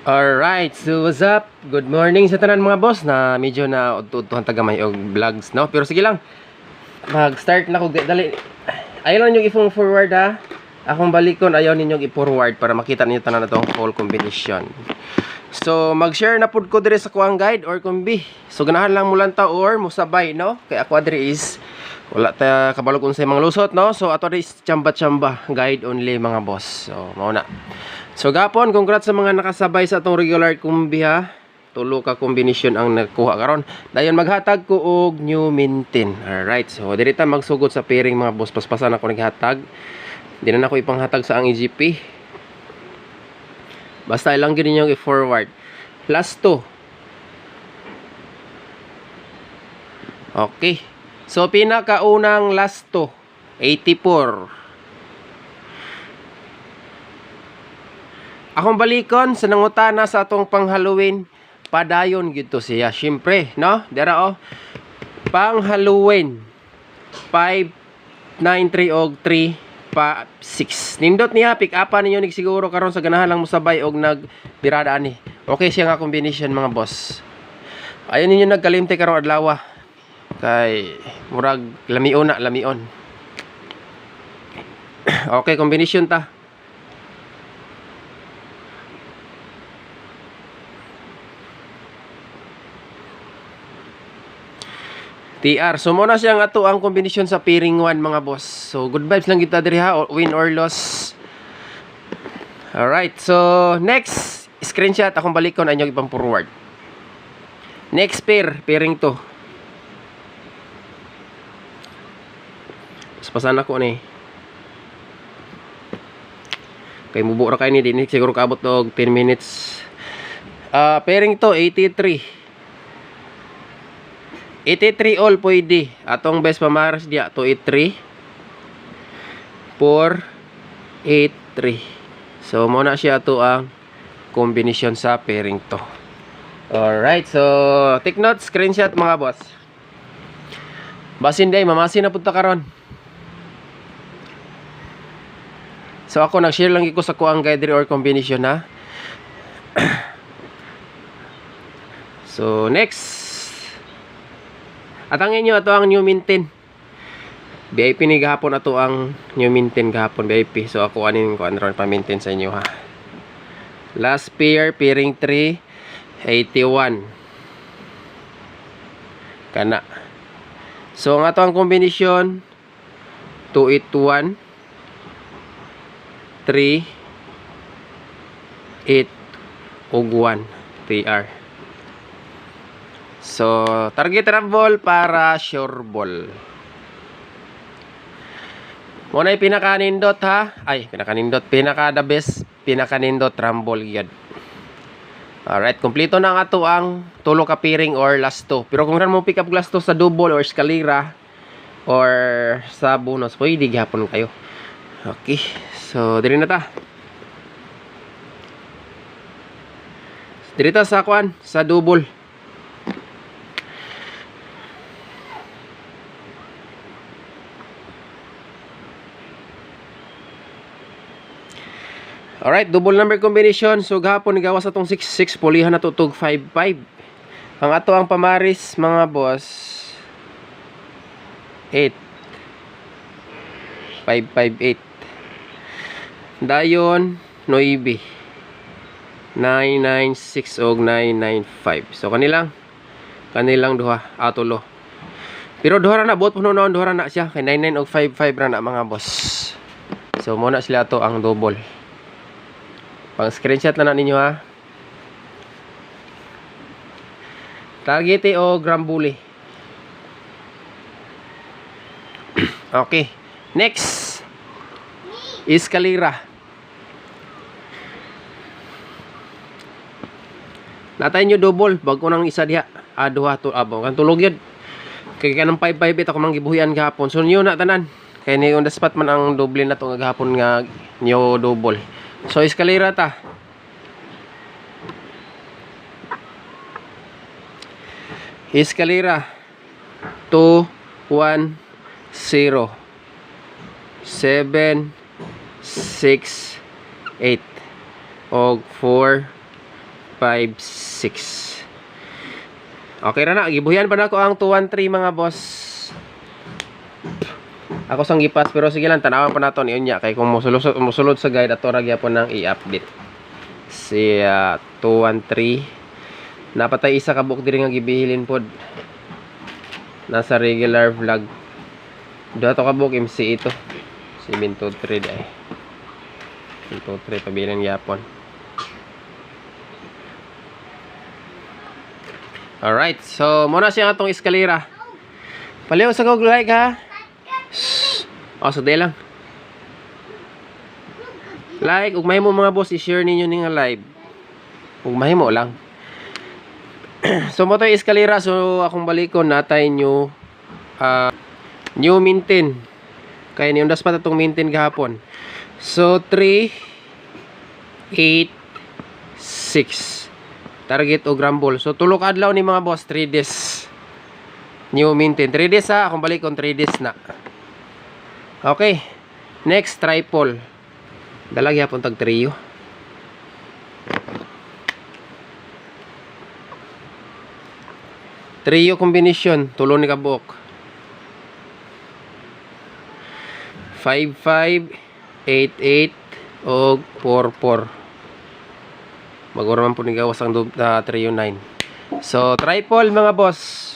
Alright, so what's up? Good morning sa tanan mga boss na medyo na udtuhan tagamay og vlogs, no? Pero sige lang. Mag-start na ko dali. Ayaw lang yung i-phone forward ha. Akong balikon ayaw ninyong i-forward para makita niyo tanan na tong whole combination. So mag-share na pud ko dire sa kuang guide or kumbi. So ganahan lang mo lang ta or musabay, no? Kay ako dire is wala ta kabalog unsay mga lusot, no? So ato is chamba-chamba guide only mga boss. So mao na. So gapon, congrats sa mga nakasabay sa atong regular kumbi ha. Tulo ka kombinasyon ang nakuha karon. Dayon maghatag ko og new mintin. Alright, so diri ta magsugod sa pairing mga boss. Paspasan ako naghatag. Di na ako ipanghatag sa ang EGP. Basta ilang gid niyo i-forward. Last 2. Okay. So pinakaunang last 2, 84. Akong balikon sa nangutana sa atong pang Halloween, padayon gito siya. Syempre, no? Dara oh. Pang Halloween 593 og 3 pa 6. Nindot niya pick up ninyo nig siguro karon sa ganahan lang mo sabay og nagbirada ani. Okay siya nga combination mga boss. Ayon ninyo nagkalimte karon adlaw. Kay murag lamion na lamion. Okay, combination ta. TR. So muna siya nga to ang kombinasyon sa pairing 1 mga boss. So good vibes lang kita diri ha, win or loss. Alright, so next screenshot akong balikon ay ipang forward. Next pair, pairing to. Paspasan ako ni. Kay mubo ra kay ni din siguro kaabot og 10 minutes. Pairing to 83. 83 all pwede. Atong best pamaras dia 283 483. So muna siya to ang combination sa pairing to. Alright, so take note, screenshot mga boss. Basin day mamasin na punta karon. So ako nag-share lang iko sa kuang guide or combination ha. So next, atangin nyo ato ang new mintin. VIP ni gahapon ato ang new mintin gahapon VIP. So ako anin ko anron pa mintin sa inyo ha. Last pair pairing 3 81. Kana. So ang ato ang kombinasyon 281 3 8 ug 1 TR. So, target rumble para sure ball. Muna yung pinakanindot ha. Ay, pinaka the best, pinakanindot rumble yun. Alright, kompleto na nga to ang tulo ka pairing or last 2. Pero kung mo pick up last 2 sa double or escalera or sa bonus, pwede gihapon kayo. Okay, so diri na ta. Diri ta sa kwan, sa double. Alright, double number combination. So gahapon gawas atong 66, pulihan na tutog 55. Ang ato ang pamaris mga boss 8 558. Dayon 9 996 og 995. So kanilang duha atulo. Pero duha ra na bot puno noon, duha ra na siya kay 99 og 55 ra na mga boss. So muna sila to ang double. Pang screenshot na ninyo ha. Targete o grambuli. Okay. Next. Escalera. Natay nyo double. Bago nang isa diha. Duha to. Kan tulog yun. Kaya kanang 558 ako mang gibuhian gahapon. So nyo na tanan. Kaya ni on the spot man ang double na to nga gahapon nga nyo double. So escalera ta. Escalera 2 1 0 7 6 8 og 4 5, 6. Okay ra na, gibuhian pa na ako ang 213 mga boss. Ako sang gipas pero sige lang tanawan pa naton iunya kay kung musulod sa guide ato ra gyapon nang i-update. Si 213 napatay isa ka book diri nga gibihilin pod. Nasa regular vlog. Dato ka book MC ito. Si Minto 3 ay. Minto 3 pabilin gyapon. Alright, so muna siya atong eskalera. Paliw sa Google like ha. O, so day lang. Like, ug mahimo mga boss, i-share ninyo ning live. Ug mahimo lang. So mo to eskalera, so akong balikon natay new maintain. Kaya niundas pa tatong maintain gahapon. So 3 8 6 target o grumble. So tulok adlaw ni mga boss 3 days. New maintain 3 days ha, akong balikon 3 days na. Okay. Next triple. Dalag yapon tag trio. Trio combination, tulo ni kabuk. 5 5 8 8 og 4 4. Maguraman po ni gawas ang trio 9. So triple mga boss.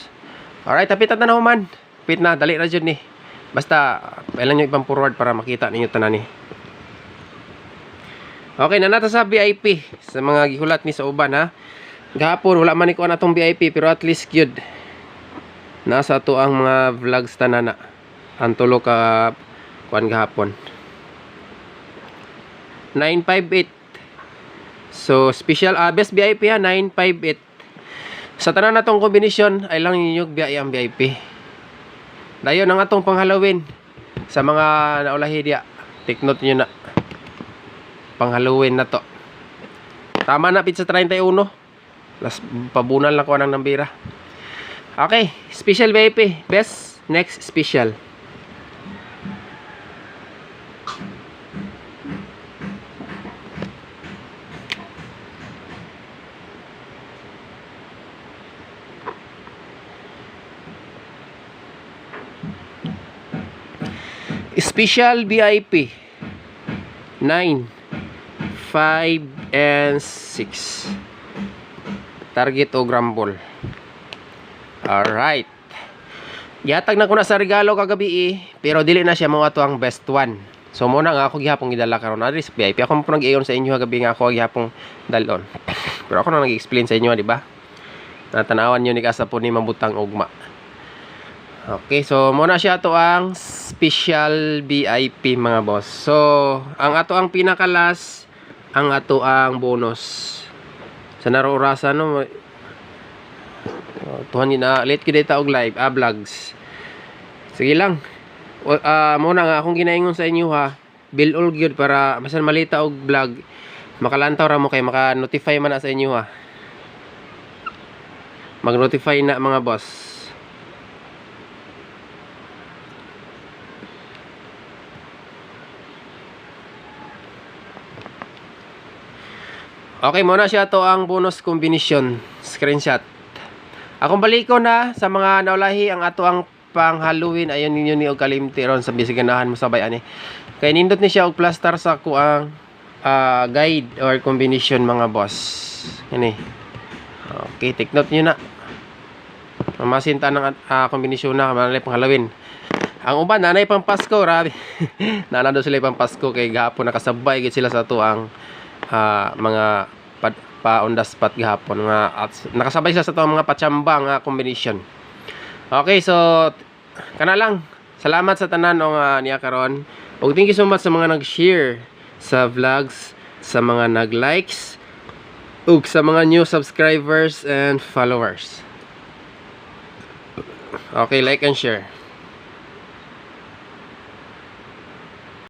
Alright, tapitan na man. Pit na, dali ra jud ni. Basta kailan nyo ipang forward para makita ninyo tanan ni. Okay, nanata sa VIP sa mga gihulat ni sa uban ha. Gahapon wala man ni ko atong VIP pero at least gyud nasa to ang mga vlogs tanana. Ang tulo ka kuan gahapon. 958. So special best VIP ha 958. Sa tanan natong kombinasyon ay lang ninyo biya ang VIP. Dayon ang atong pang Halloween sa mga naulahi dia. Take note niyo na. Pang Halloween na to. Tama na pizza 31. Las pabunal na ko nang nambira. Okay, special VIP. Best next special. Special VIP 9 5 and 6 target o grumble. Alright, yatag na ko na sa regalo kagabi pero dili na siya mga to ang best one. So muna nga ako gihapong gidala karon na VIP. Ako mo nag-iyon sa inyo kagabi nga ako gihapong dalon. Pero ako na nag-explain sa inyo, di ba? Natanawan niyo ni kasapon ni mabutang ugma. Okay, so muna siya to ang special VIP mga boss. So, ang ato ang pinakalas, ang ato ang bonus. Sa narorasa no, tuhan na late kita og live, vlogs. Sige lang. Muna nga akong ginaingon sa inyo ha. Bill all good para masan malita og vlog. Makalantaw ra mo kay maka-notify man na sa inyo ha. Mag-notify na mga boss. Okay, muna siya to ang bonus combination screenshot. Akong baliko na sa mga naulahi ang ato ang pang Halloween. Ayon ninyo ni og kalimti ron sa bisiganahan mo sabay ani. Kay nindot ni siya og plaster sa ko ang guide or combination mga boss. Ini. Okay, take note niyo na. Mamasinta ng kombinasyon na manalay pang Halloween. Ang uban nanay pang Pasko, rabi. Nanado sila pang Pasko kay gahapon nakasabay gid sila sa to ang mga on the spot gahapon nga at nakasabay sila sa to mga patsamba nga combination. Okay, so kana lang. Salamat sa tanan o niya karon. Og thank you so much sa mga nag-share sa vlogs, sa mga nag-likes, ug sa mga new subscribers and followers. Okay, like and share.